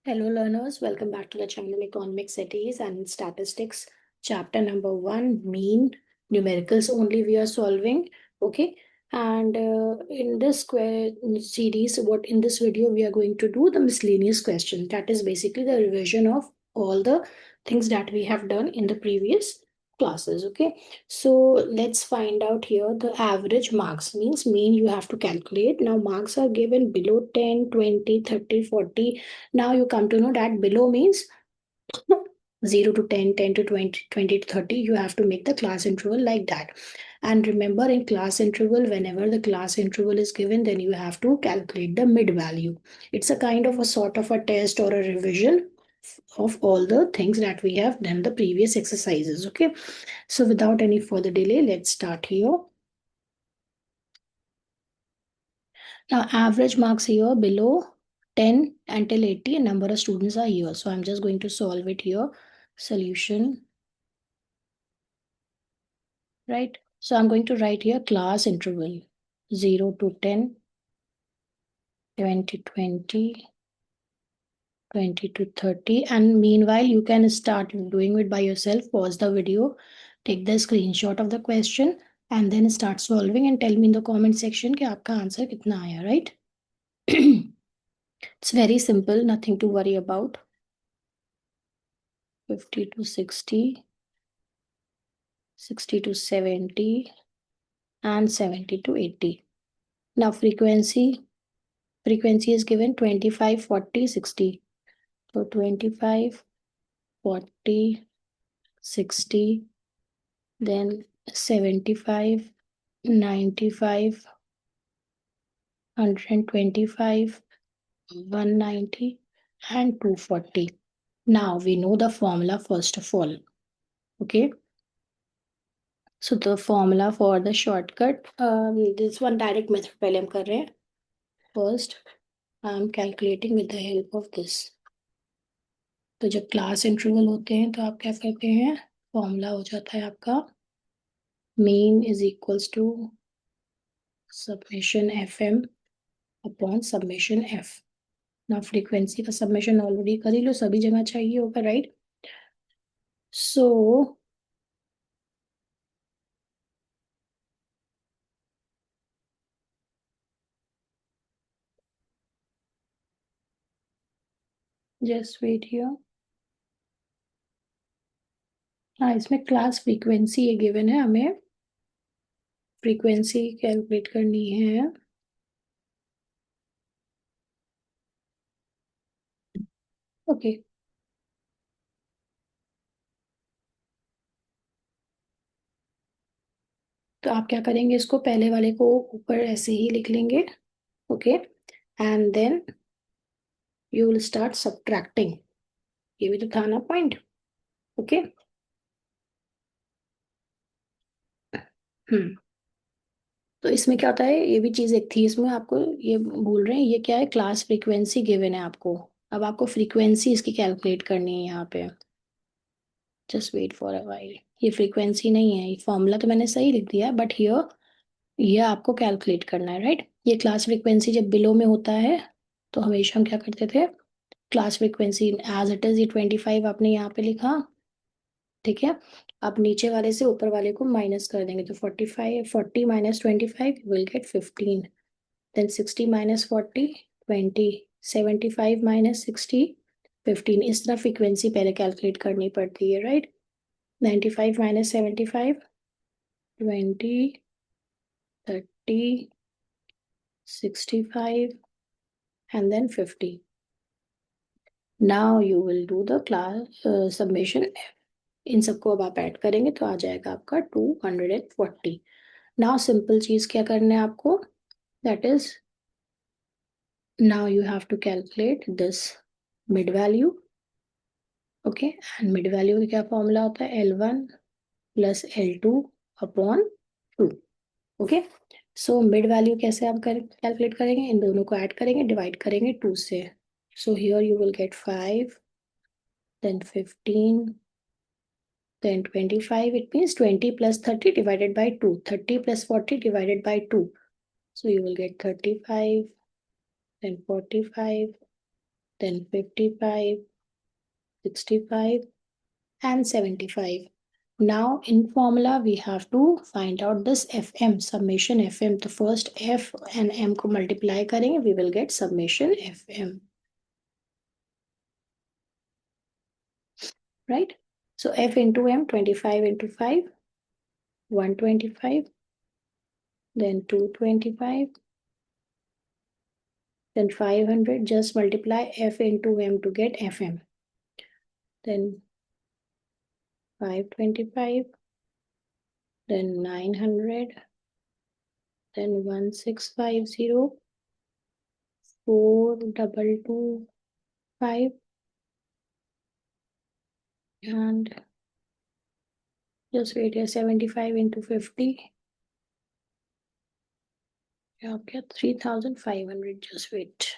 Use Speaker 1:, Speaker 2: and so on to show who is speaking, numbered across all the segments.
Speaker 1: Hello learners, welcome back to the channel Economic Cities and Statistics, chapter number 1, mean numericals only we are solving. Okay, and in this series, what in this video we are going to do the miscellaneous question. That is basically the revision of all the things that we have done in the previous classes. Okay, so let's find out here the average marks means mean you have to calculate. Now marks are given below 10, 20, 30, 40. Now you come to know that below means 0 to 10, 10 to 20, 20 to 30. You have to make the class interval like that. And remember in class interval, whenever the class interval is given, then you have to calculate the mid value. It's a kind of a sort of a test or a revision of all the things that we have done the previous exercises. Okay. So without any further delay, let's start here. Now average marks here below 10 until 80, a number of students are here. So I'm just going to solve it here. Solution, right? So I'm going to write here class interval 0 to 10, 20, 20, 20 to 30. And meanwhile, you can start doing it by yourself. Pause the video, take the screenshot of the question, and then start solving and tell me in the comment section कि आपका answer कितना आया, right? It's very simple, nothing to worry about. 50 to 60, 60 to 70, and 70 to 80. Now frequency is given 25, 40, 60. So 25, 40, 60, then 75, 95, 125, 190, and 240. Now we know the formula first of all. Okay. So the formula for the shortcut, this one direct method पहले हम कर रहे हैं. First, I am calculating with the help of this. तो जब class interval होते हैं तो आप क्या करते हैं, फॉर्मूला हो जाता है आपका mean is equals to summation F M upon summation F. ना फ्रीक्वेंसी का सबमिशन ऑलरेडी कर ही लो, सभी जगह चाहिए होगा, right? So just wait here. हाँ, इसमें क्लास फ्रीक्वेंसी ये गिवन है, हमें फ्रीक्वेंसी कैलकुलेट करनी है. ओके, तो आप क्या करेंगे, इसको पहले वाले को ऊपर ऐसे ही लिख लेंगे. Okay, and then you will start subtracting. ये भी तो था ना पॉइंट. ओके. तो इसमें क्या होता है, ये भी चीज एक थी इसमें, आपको ये बोल रहे हैं ये क्या है, क्लास फ्रीक्वेंसी गिवन है आपको. अब आपको फ्रीक्वेंसी इसकी कैलकुलेट करनी है यहाँ पे. Just wait for a while. ये फ्रीक्वेंसी नहीं है, ये फॉर्मूला तो मैंने सही लिख दिया है, बट हियर ये आपको कैलकुलेट करना है, राइट? ये क्लास फ्रीक्वेंसी जब बिलो में होता है तो हमेशा हम क्या करते थे, class frequency as it is ये 25 आपने यहाँ पे लिखा. ठीक है, अब नीचे वाले से ऊपर वाले को माइनस कर देंगे तो 45, 40 minus 25 will get 15. Then 60 minus 40, 20. 75 minus 60, 15. इस तरह फ्रीक्वेंसी पहले कैलकुलेट करनी पड़ती है, right? 95 minus 75, 20, 30, 65, and then 50. Now you will do the class summation. इन सबको अब आप ऐड करेंगे तो आ जाएगा आपका 240. नाउ सिंपल चीज क्या करना है आपको, that is now you have to calculate this mid value. Okay, and mid value का क्या फॉर्मूला होता है, L1 plus L2 upon 2. Okay, so mid value कैसे आप कैलकुलेट करेंगे, इन दोनों को ऐड करेंगे, डिवाइड करेंगे 2 से. So here you will get 5, then 15, then 25. It means 20 plus 30 divided by 2. 30 plus 40 divided by 2. So you will get 35, then 45, then 55, 65, and 75. Now in formula, we have to find out this FM, summation FM. The first F and M को multiply करेंगे, we will get summation FM. Right? So F into M, 25 into 5, 125, then 225, then 500. Just multiply F into M to get FM. Then 525, then 900, then 1650, 4225, and just wait here, 75 into 50. Okay, 3500. Just wait.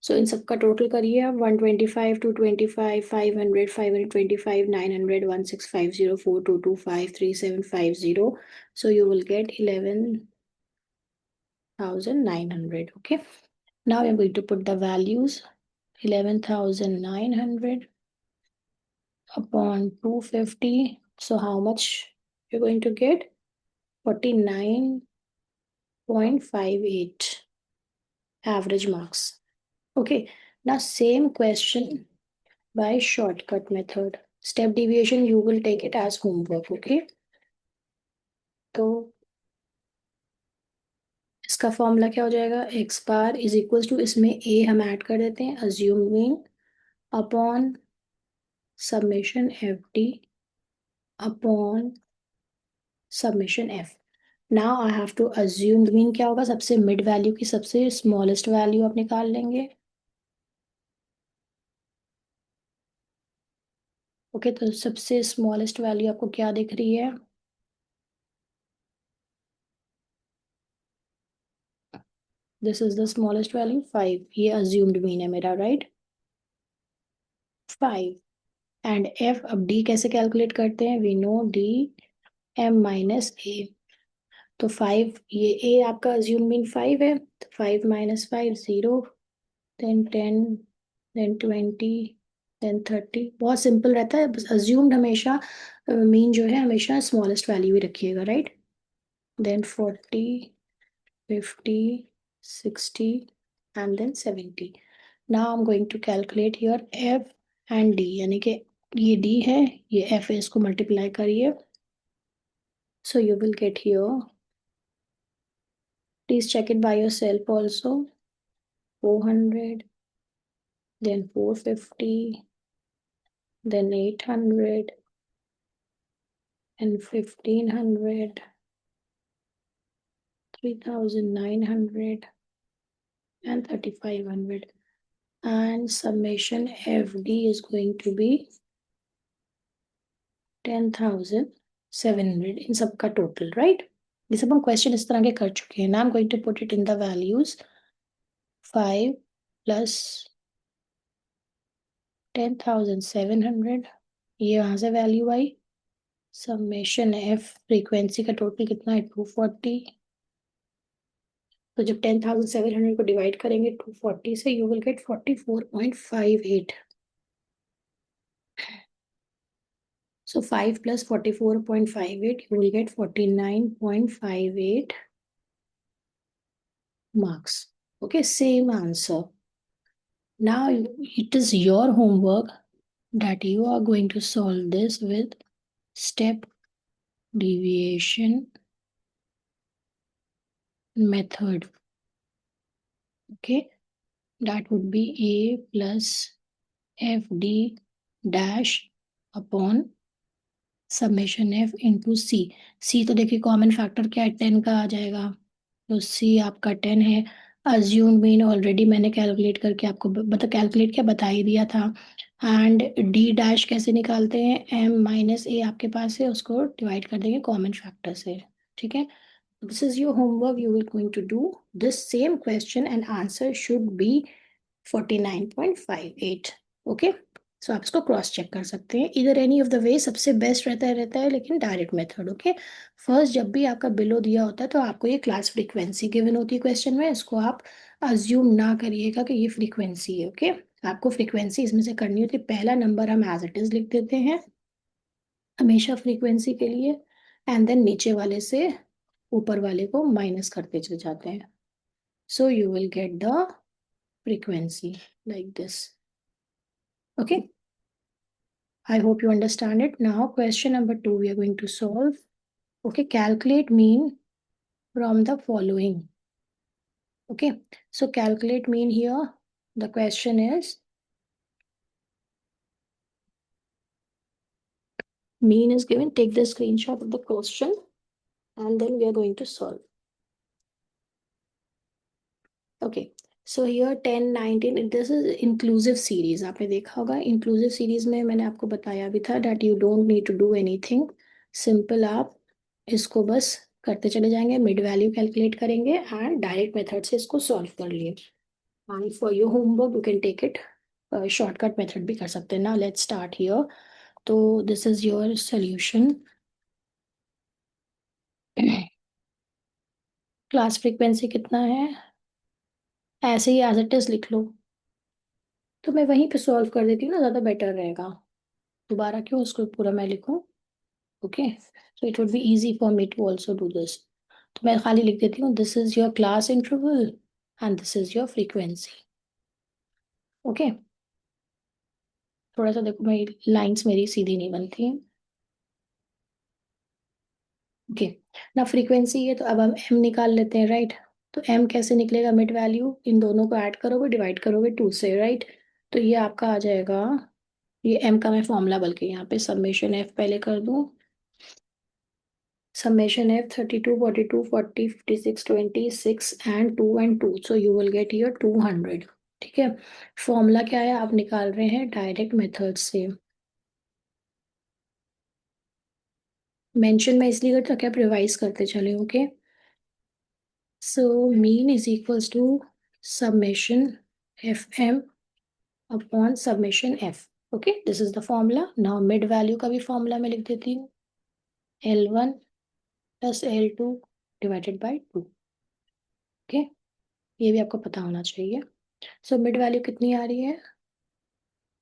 Speaker 1: So इन सबका total करिए आप 125, 225, 500, 525, 900, 1650, 4225, 3750. So you will get 11,900. Okay. Now I'm going to put the values. 11,900 upon 250. So how much you're going to get? 49.58 average marks. Okay, now same question by shortcut method. Step deviation, you will take it as homework, okay? तो इसका formula क्या हो जाएगा? x bar is equal to, इसमें a हम add कर देते हैं, assuming upon summation F D upon summation F. Now I have to assume, mean क्या होगा? सबसे मिड वैल्यू की सबसे स्मॉलेस्ट वैल्यू आप निकाल लेंगे. ओके, तो सबसे स्मॉलेस्ट वैल्यू आपको क्या दिख रही है? This is the smallest value 5. ये अज्यूम्ड मीन है मेरा, राइट? 5. एंड एफ, अब डी कैसे कैलकुलेट करते हैं? We know D M minus A. तो 5, ये ए आपका अज्यूम मीन 5 है, तो 5 माइनस 5 0, देन 10, देन 20, देन 30. बहुत सिंपल रहता है. अज्यूम्ड हमेशा मीन जो है हमेशा स्मॉलेस्ट वैल्यू ही रखिएगा, right? Then 40, 50, 60, and then 70. Now I'm going to calculate here f and d, यानी कि ये d है, ये f है, इसको मल्टीप्लाई करिए. So you will get here, please check it by yourself also, 400, then 450, then 800, and 1500, 3900, and 3500. And summation fd is going to be 10,700 इन सब का टोटल, राइट? ये सब हम क्वेश्चन इस तरह के कर चुके हैं. Now I am going to put it in the values. 5 plus 10,700, ये वहां से वैल्यू आई. समेशन एफ, फ्रीक्वेंसी का टोटल कितना है? 240. तो जब 10,700 को डिवाइड करेंगे 240 से, you will gate 44.58. So 5 plus 44.58, you will get 49.58 marks. Okay, same answer. Now it is your homework that you are going to solve this with step deviation method. Okay, that would be a plus fd dash upon summation F into C. C तो देखिए common factor क्या है? 10 का आ जाएगा, तो सी आपका 10 है. Assume mean already मैंने कैलकुलेट करके आपको मतलब कैलकुलेट क्या बता ही दिया था. एंड डी डैश कैसे निकालते हैं? एम माइनस ए आपके पास है, उसको डिवाइड कर देंगे कॉमन फैक्टर से. ठीक है, this is your homework. You will going to do this same question and answer should be 49.58. Okay. सो आप इसको क्रॉस चेक कर सकते हैं। इधर एनी ऑफ द वे सबसे बेस्ट रहता है लेकिन डायरेक्ट मेथड। ओके, फर्स्ट जब भी आपका बिलो दिया होता है तो आपको ये क्लास फ्रीक्वेंसी गिवन होती है क्वेश्चन में, इसको आप अज्यूम ना करिएगा कि ये फ्रीक्वेंसी है। ओके, आपको फ्रीक्वेंसी इसमें से करनी होती है। पहला नंबर हम एज इट इज लिख देते हैं हमेशा फ्रीक्वेंसी के लिए, एंड देन नीचे वाले से ऊपर वाले को माइनस करते चले जाते हैं। So you will get the frequency like this. Okay, I hope you understand it. Now question number 2 we are going to solve. Okay, calculate mean from the following. Okay, so calculate mean here. The question is mean is given. Take the screenshot of the question and then we are going to solve. Okay, so here 10 19 this is inclusive series. आपने देखा होगा inclusive series में मैंने आपको बताया भी था that you don't need to do anything. Simple आप इसको बस करते चले जाएंगे, मिड वैल्यू कैलकुलेट करेंगे एंड डायरेक्ट मेथड से इसको सॉल्व कर लिए। And for your homework you can take it shortcut method भी कर सकते हैं ना। Let's start here. तो this is your solution. Class frequency कितना है ऐसे ही एज इट इज लिख लो, तो मैं वहीं पे सॉल्व कर देती हूँ ना, ज़्यादा बेटर रहेगा। दोबारा क्यों उसको पूरा मैं लिखूँ। Okay, so it would be easy for me to also do this. तो मैं खाली लिख देती हूँ this is your class interval and this is your frequency. Okay, थोड़ा सा देखो मेरी लाइंस मेरी सीधी नहीं बनती हैं। ओके, ना फ्रीक्वेंसी है तो अब हम एम निकाल लेते हैं, राइट। तो एम कैसे निकलेगा, मिड वैल्यू इन दोनों को ऐड करोगे डिवाइड करोगे 2 से, राइट। तो ये आपका आ जाएगा, ये एम का मैं फॉर्मूला बल्कि यहाँ पे समेशन एफ पहले कर दूँ। summation f 32 42 40 56 26 and 2 and 2, so you will get here 200। ठीक है, फॉर्मूला क्या है आप निकाल रहे हैं डायरेक्ट मेथड से। मेंशन मैं इसलिए करता कि आप रिवाइज करते चले। Okay, so mean is equals to summation fm upon summation f। Okay, this is the formula. Now mid value का भी फॉर्मूला मैं लिख देती हूँ L1 plus L2 divided by 2। Okay, ये भी आपको पता होना चाहिए। सो मिड वैल्यू कितनी आ रही है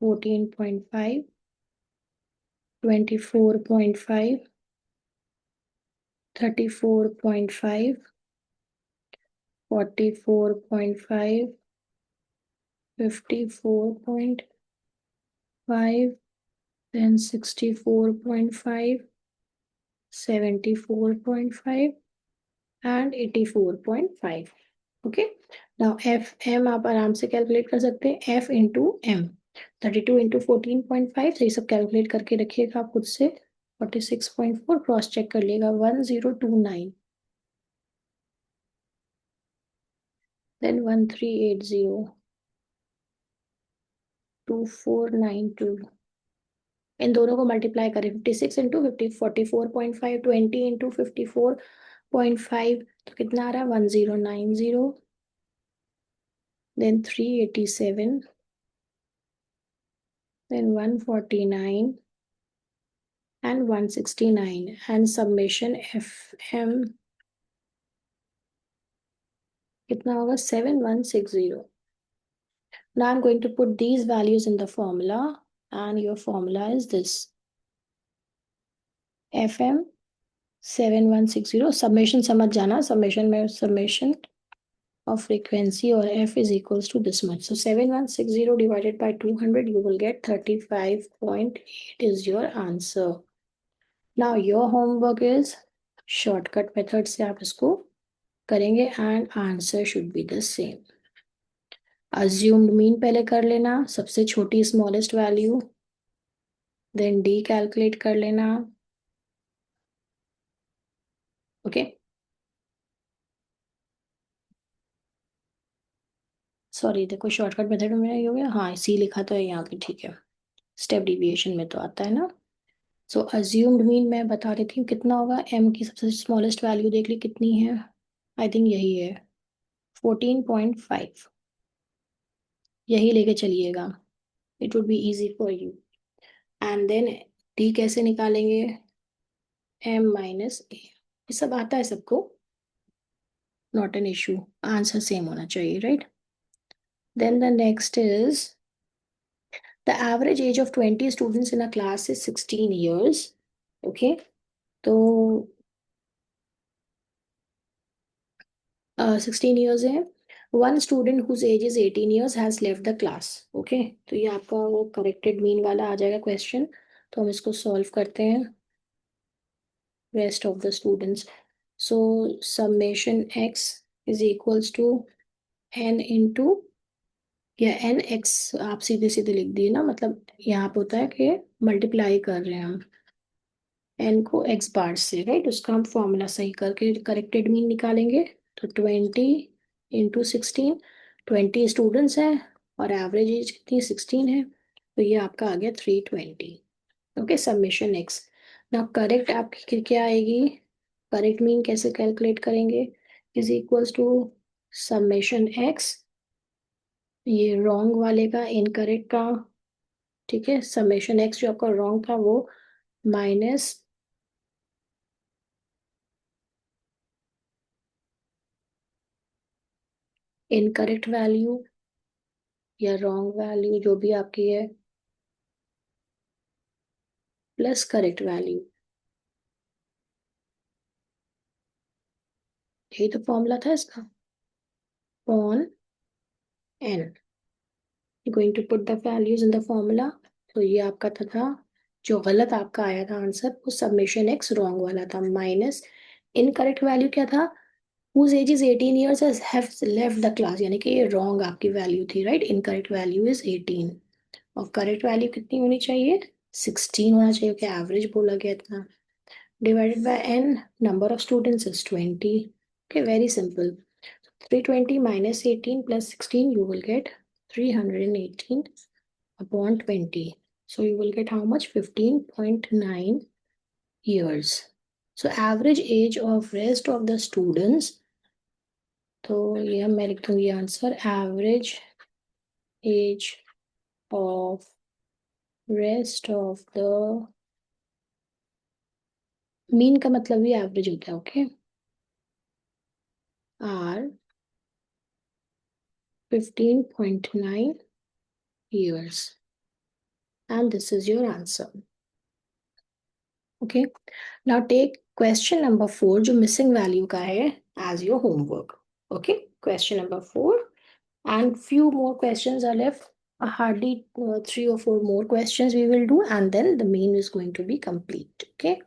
Speaker 1: 14.5 24.5 34.5 44.5 54.5 then 64.5 74.5 and 84.5। Okay, now F M आप आराम से कैलकुलेट कर सकते हैं, एफ इंटू एम 32 इंटू 14.5, तो ये सब कैलकुलेट करके रखिएगा आप खुद से। 46.4 क्रॉस चेक कर लिएगा 1029 then 1380 2492। इन दोनों को मल्टीप्लाई करें 56 इंटू 50 44.5 20 इंटू 54.5 तो कितना आ रहा है 1090 then 387 then 149 and 169 and summation fm कितना होगा 7160। Now I'm going to put these values in the formula and your formula is this fm 7160। summation समझ जाना, summation में summation of frequency or f is equals to this much, so 7160 divided by 200 you will get 35.8 is your answer। Now your homework is shortcut method से आप इसको करेंगे and answer should be the same। assumed mean पहले कर लेना, सबसे छोटी smallest value, then d calculate कर लेना। ओके, सॉरी देखो शॉर्टकट मेथड में ये हो गया, हाँ सी लिखा तो है यहाँ पे, ठीक है। स्टेप डिविएशन में तो आता है ना। सो अज्यूम्ड मीन मैं बता देती हूँ कितना होगा। एम की सबसे स्मॉलेस्ट वैल्यू देख ली कितनी है, आई थिंक यही है 14.5, यही लेके चलिएगा। It would be easy for you. And then D कैसे निकालेंगे, m माइनस ए, ये सब आता है सबको, not an issue, answer same होना चाहिए, right. Then the next is the average age of 20 students in a class is 16 years, okay. तो 16 years है। One student whose age is 18 years has left the class, okay. तो ये आपका वो corrected mean वाला आ जाएगा क्वेश्चन। तो हम इसको सॉल्व करते हैं, rest of the students. So summation X is equals to N into, या एन एक्स आप सीधे सीधे लिख दिए ना, मतलब यहाँ पे होता है कि मल्टीप्लाई कर रहे हैं हम एन को एक्स बार से, राइट। उसका हम फॉर्मूला सही करके करेक्टेड मीन निकालेंगे। तो 20 इंटू 16, 20 स्टूडेंट्स हैं और एवरेज एज कितनी 16 है, तो ये आपका आ गया 320, ओके। Summation X. ना करेक्ट आपकी क्या आएगी, करेक्ट मीन कैसे कैलकुलेट करेंगे, is equals to summation X, ये रॉन्ग वाले का, इनकरेक्ट का, ठीक है। समेशन एक्स जो आपका रॉन्ग था वो माइनस इनकरेक्ट वैल्यू या रॉन्ग वैल्यू जो भी आपकी है, प्लस करेक्ट वैल्यू, यही तो फॉर्मूला था इसका, on an going to put the values in the formula. तो ये आपका था जो गलत आपका आया था आंसर, वो सबमिशन एक्स रॉन्ग वाला था, माइनस इनकरेक्ट वैल्यू क्या था, whose age is 18 years has have left the class, यानी कि ये रॉन्ग आपकी वैल्यू थी, राइट। इनकरेक्ट वैल्यू इज 18 और करेक्ट वैल्यू कितनी होनी चाहिए, 16 होना चाहिए, क्या एवरेज बोला गया था, divided by n, number of students is 20, okay, very simple। 320 minus 18 plus 16, you will get 318 upon 20, so you will get how much, 15.9 years। so average age of rest of the students, तो ये हम मैं लिख दूंगी answer, average age of rest of the, mean का मतलब भी average होता है, okay, are 15.9 years, and this is your answer, okay। now take question number 4 जो missing value का है as your homework, okay। question number 4 and few more questions are left, hardly 3 or 4 more questions we will do, and then the main is going to be complete, okay।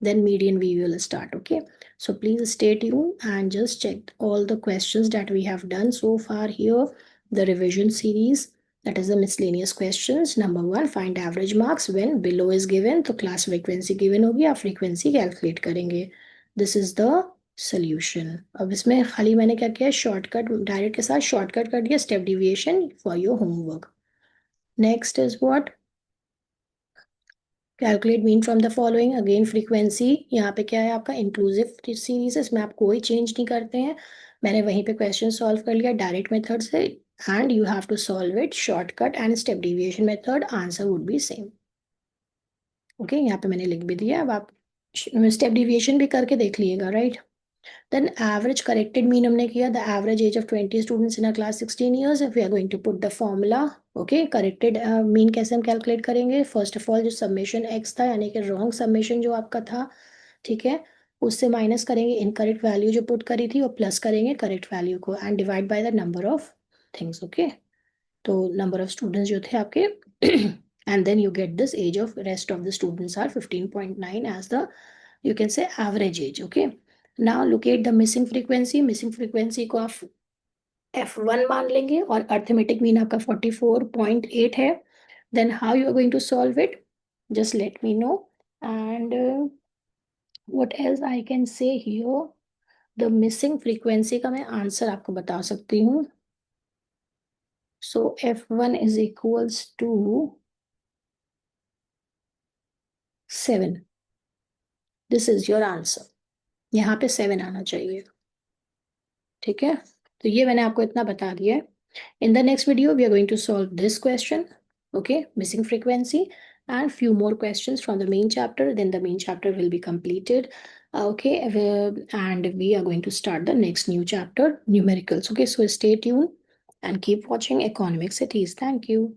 Speaker 1: then median we will start, okay। so please stay tuned and just check all the questions that we have done so far here, the revision series, that is the miscellaneous questions। number 1, find average marks when below is given, तो class frequency given होगी, आप frequency calculate करेंगे, this is the solution। अब इसमें खाली मैंने क्या किया, शॉर्टकट डायरेक्ट के साथ शॉर्टकट कर दिया, step deviation for your homework. Next is what, calculate mean from the following, again frequency, यहाँ पे क्या है आपका इंक्लूसिव सीरीज है, इसमें आप कोई चेंज नहीं करते हैं, मैंने वहीं पे क्वेश्चन सॉल्व कर लिया डायरेक्ट मेथड से, and you have to solve it shortcut and step deviation method, answer would be same, okay. यहाँ पे मैंने लिख भी दिया, अब आप स्टेप डिविएशन भी करके देख लीजिएगा, right. Then average corrected mean हमने किया, the average age of 20 students in a class 16 years, if we are going to put the formula, okay, corrected mean कैसे हम calculate करेंगे, first of all जो summation x था, यानी कि wrong summation जो आपका था, ठीक है, उससे माइनस करेंगे इनकरेक्ट वैल्यू जो पुट करी थी और प्लस करेंगे करेक्ट वैल्यू को, and divide by the number of things, okay. तो नंबर ऑफ स्टूडेंट्स जो थे आपके and then you get this age of rest of the students are 15.9 as the, you can say average age, okay। now locate the missing frequency, missing frequency को आप f1 मान लेंगे और arithmetic mean आपका 44.8 है, then how you are going to solve it, just let me know, and what else I can say here, the missing frequency का मैं answer आपको बता सकती हूँ, so f1 is equals to 7, this is your answer, यहाँ पे 7 आना चाहिए, ठीक है। तो ये मैंने आपको इतना बता दिया है। In the next video, we are going to solve this question, okay, missing frequency, and few more questions from the main chapter. Then the main chapter will be completed. Okay, and we are going to start the next new chapter, numericals. Okay, so stay tuned and keep watching Economic Cities. Thank you.